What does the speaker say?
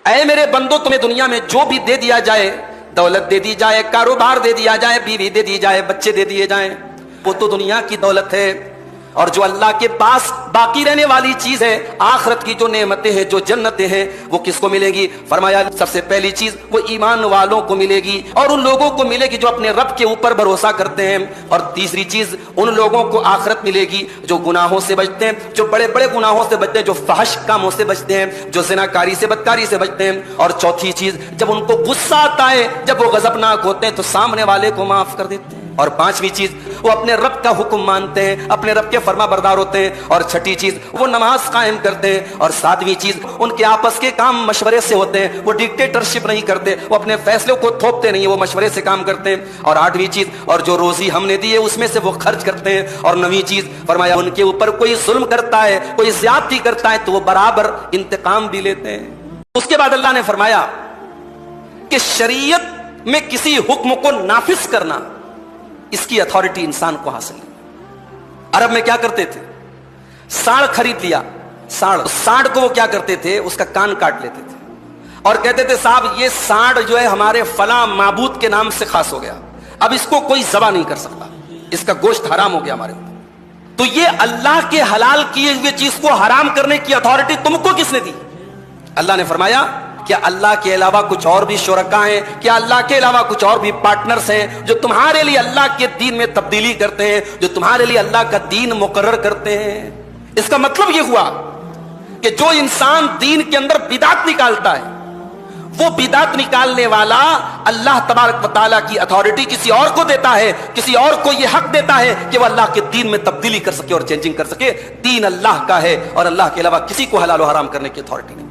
اے میرے بندو تمہیں دنیا میں جو بھی دے دیا جائے، دولت دے دی جائے، کاروبار دے دیا جائے، بیوی دے دی جائے، بچے دے دیے جائیں، وہ تو دنیا کی دولت ہے، اور جو اللہ کے پاس باقی رہنے والی چیز ہے، آخرت کی جو نعمتیں ہیں، جو جنتیں ہیں، وہ کس کو ملے گی؟ فرمایا سب سے پہلی چیز وہ ایمان والوں کو ملے گی، اور ان لوگوں کو ملے گی جو اپنے رب کے اوپر بھروسہ کرتے ہیں، اور تیسری چیز ان لوگوں کو آخرت ملے گی جو گناہوں سے بچتے ہیں، جو بڑے بڑے گناہوں سے بچتے ہیں، جو فحش کاموں سے بچتے ہیں، جو زناکاری سے بدکاری سے بچتے ہیں، اور چوتھی چیز جب ان کو غصہ آتا ہے، جب وہ غضبناک ہوتے ہیں تو سامنے والے کو معاف کر دیتے ہیں، اور پانچویں چیز وہ اپنے رب کا حکم مانتے ہیں، اپنے رب کے فرما بردار ہوتے ہیں، اور چھٹی چیز وہ نماز قائم کرتے ہیں، اور ساتویں چیز ان کے آپس کے کام مشورے سے ہوتے ہیں، وہ ڈکٹیٹرشپ نہیں کرتے، وہ اپنے فیصلوں کو تھوپتے نہیں ہیں، وہ مشورے سے کام کرتے ہیں، اور آٹھویں چیز اور جو روزی ہم نے دی ہے اس میں سے وہ خرچ کرتے ہیں، اور نویں چیز فرمایا ان کے اوپر کوئی ظلم کرتا ہے، کوئی زیادتی کرتا ہے تو وہ برابر انتقام بھی لیتے ہیں۔ اس کے بعد اللہ نے فرمایا کہ شریعت میں کسی حکم کو نافذ کرنا، اس کی اتھارٹی انسان کو حاصل ہے۔ عرب میں کیا کرتے تھے؟ ساڑ خرید لیا، ساڑ کو وہ کیا کرتے تھے؟ اس کا کان کاٹ لیتے تھے اور کہتے تھے صاحب یہ ساڑ جو ہے ہمارے فلاں معبود کے نام سے خاص ہو گیا، اب اس کو کوئی ذبح نہیں کر سکتا، اس کا گوشت حرام ہو گیا ہمارے اوپر۔ تو یہ اللہ کے حلال کیے ہوئے چیز کو حرام کرنے کی اتھارٹی تم کو کس نے دی؟ اللہ نے فرمایا کیا اللہ کے علاوہ کچھ اور بھی شرکا ہیں؟ کیا اللہ کے علاوہ کچھ اور بھی پارٹنرز ہیں جو تمہارے لیے اللہ کے دین میں تبدیلی کرتے ہیں، جو تمہارے لیے اللہ کا دین مقرر کرتے ہیں؟ اس کا مطلب یہ ہوا کہ جو انسان دین کے اندر بدعت نکالتا ہے، وہ بدعت نکالنے والا اللہ تبارک و تعالیٰ کی اتھارٹی کسی اور کو دیتا ہے، کسی اور کو یہ حق دیتا ہے کہ وہ اللہ کے دین میں تبدیلی کر سکے اور چینجنگ کر سکے۔ دین اللہ کا ہے اور اللہ کے علاوہ کسی کو حلال و حرام کرنے کی اتھارٹی نہیں۔